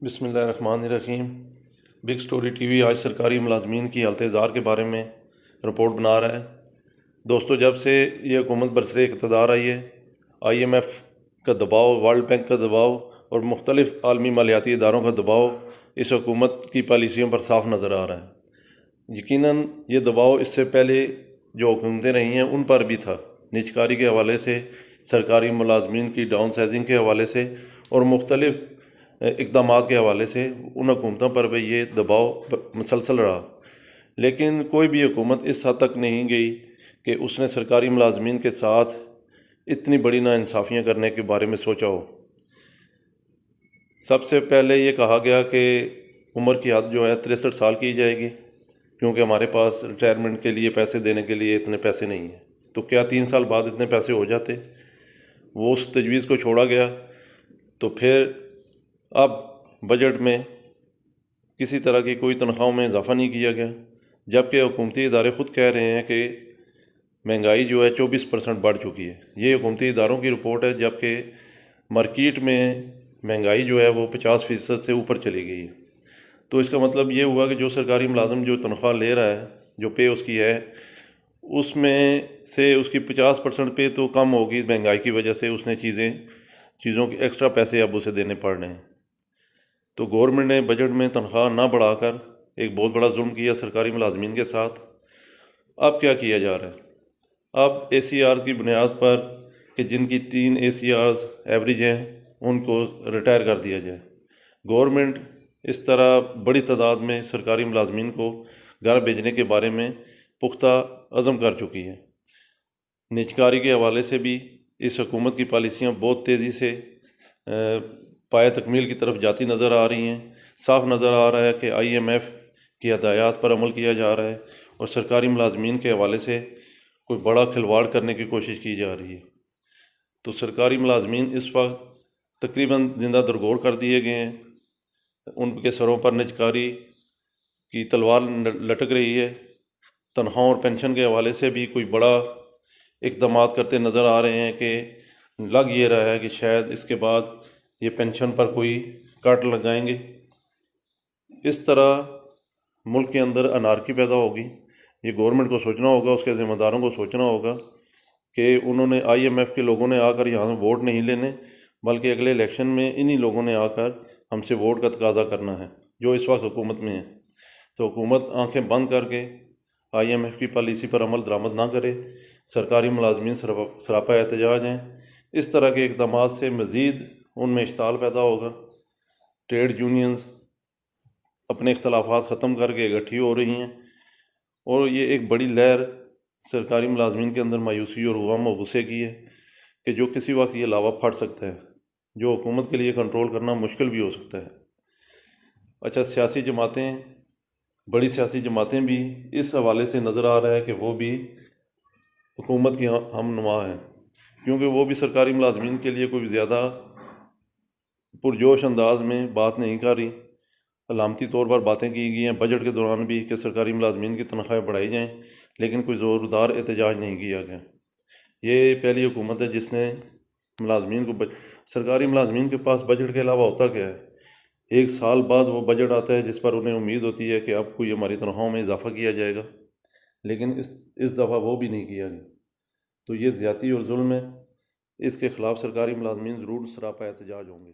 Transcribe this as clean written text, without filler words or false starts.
بسم اللہ الرحمن الرحیم۔ بگ سٹوری ٹی وی آج سرکاری ملازمین کی حالت زار کے بارے میں رپورٹ بنا رہا ہے۔ دوستو، جب سے یہ حکومت برسر اقتدار آئی ہے، آئی ایم ایف کا دباؤ، ورلڈ بینک کا دباؤ اور مختلف عالمی مالیاتی اداروں کا دباؤ اس حکومت کی پالیسیوں پر صاف نظر آ رہا ہے۔ یقیناً یہ دباؤ اس سے پہلے جو حکومتیں رہی ہیں ان پر بھی تھا، نجکاری کے حوالے سے، سرکاری ملازمین کی ڈاؤن سائزنگ کے حوالے سے اور مختلف اقدامات کے حوالے سے ان حکومتوں پر بھی یہ دباؤ مسلسل رہا، لیکن کوئی بھی حکومت اس حد تک نہیں گئی کہ اس نے سرکاری ملازمین کے ساتھ اتنی بڑی ناانصافیاں کرنے کے بارے میں سوچا ہو۔ سب سے پہلے یہ کہا گیا کہ عمر کی حد جو ہے 63 سال کی جائے گی، کیونکہ ہمارے پاس ریٹائرمنٹ کے لیے پیسے دینے کے لیے اتنے پیسے نہیں ہیں۔ تو کیا 3 سال بعد اتنے پیسے ہو جاتے؟ وہ اس تجویز کو چھوڑا گیا۔ تو پھر اب بجٹ میں کسی طرح کی کوئی تنخواہوں میں اضافہ نہیں کیا گیا، جبکہ حکومتی ادارے خود کہہ رہے ہیں کہ مہنگائی جو ہے 24% بڑھ چکی ہے۔ یہ حکومتی اداروں کی رپورٹ ہے، جبکہ مارکیٹ میں مہنگائی جو ہے وہ 50% سے اوپر چلی گئی ہے۔ تو اس کا مطلب یہ ہوا کہ جو سرکاری ملازم جو تنخواہ لے رہا ہے، جو پے اس کی ہے، اس میں سے اس کی 50% پے تو کم ہوگی مہنگائی کی وجہ سے۔ اس نے چیزوں کے ایکسٹرا پیسے اب اسے دینے پڑ رہے ہیں۔ تو گورنمنٹ نے بجٹ میں تنخواہ نہ بڑھا کر ایک بہت بڑا ظلم کیا سرکاری ملازمین کے ساتھ۔ اب کیا کیا جا رہا ہے؟ اب اے سی آر کی بنیاد پر کہ جن کی 3 اے سی آرز ایوریج ہیں ان کو ریٹائر کر دیا جائے۔ گورنمنٹ اس طرح بڑی تعداد میں سرکاری ملازمین کو گھر بھیجنے کے بارے میں پختہ عزم کر چکی ہے۔ نجکاری کے حوالے سے بھی اس حکومت کی پالیسیاں بہت تیزی سے پایہ تکمیل کی طرف جاتی نظر آ رہی ہیں۔ صاف نظر آ رہا ہے کہ آئی ایم ایف کی ہدایات پر عمل کیا جا رہا ہے اور سرکاری ملازمین کے حوالے سے کوئی بڑا کھلواڑ کرنے کی کوشش کی جا رہی ہے۔ تو سرکاری ملازمین اس وقت تقریباً زندہ درگور کر دیے گئے ہیں۔ ان کے سروں پر نجکاری کی تلوار لٹک رہی ہے۔ تنخواہوں اور پینشن کے حوالے سے بھی کوئی بڑا اقدامات کرتے نظر آ رہے ہیں کہ لگ یہ رہا ہے کہ شاید اس کے بعد یہ پینشن پر کوئی کٹ لگائیں گے۔ اس طرح ملک کے اندر انارکی پیدا ہوگی۔ یہ گورنمنٹ کو سوچنا ہوگا، اس کے ذمہ داروں کو سوچنا ہوگا کہ انہوں نے آئی ایم ایف کے لوگوں نے آ کر یہاں ووٹ نہیں لینے، بلکہ اگلے الیکشن میں انہی لوگوں نے آ کر ہم سے ووٹ کا تقاضا کرنا ہے جو اس وقت حکومت میں ہے۔ تو حکومت آنکھیں بند کر کے آئی ایم ایف کی پالیسی پر عمل درآمد نہ کرے، سرکاری ملازمین سراپا احتجاج ہیں۔ اس طرح کے اقدامات سے مزید ان میں اشتعال پیدا ہوگا۔ ٹریڈ یونینز اپنے اختلافات ختم کر کے اکٹھی ہو رہی ہیں اور یہ ایک بڑی لہر سرکاری ملازمین کے اندر مایوسی اور غم و غصے کی ہے کہ جو کسی وقت یہ لاوا پھٹ سکتا ہے، جو حکومت کے لیے کنٹرول کرنا مشکل بھی ہو سکتا ہے۔ اچھا، سیاسی جماعتیں، بڑی سیاسی جماعتیں بھی اس حوالے سے نظر آ رہا ہے کہ وہ بھی حکومت کی ہم نما ہیں، کیونکہ وہ بھی سرکاری ملازمین کے لیے کوئی زیادہ پرجوش انداز میں بات نہیں کر رہی۔ علامتی طور پر باتیں کی گئی ہیں بجٹ کے دوران بھی کہ سرکاری ملازمین کی تنخواہیں بڑھائی جائیں، لیکن کوئی زوردار احتجاج نہیں کیا گیا۔ یہ پہلی حکومت ہے جس نے ملازمین کو سرکاری ملازمین کے پاس بجٹ کے علاوہ ہوتا کیا ہے؟ 1 سال بعد وہ بجٹ آتا ہے جس پر انہیں امید ہوتی ہے کہ اب کوئی ہماری تنخواہوں میں اضافہ کیا جائے گا، لیکن اس دفعہ وہ بھی نہیں کیا گیا۔ تو یہ زیادتی اور ظلم ہے، اس کے خلاف سرکاری ملازمین ضرور سراپا احتجاج ہوں گے۔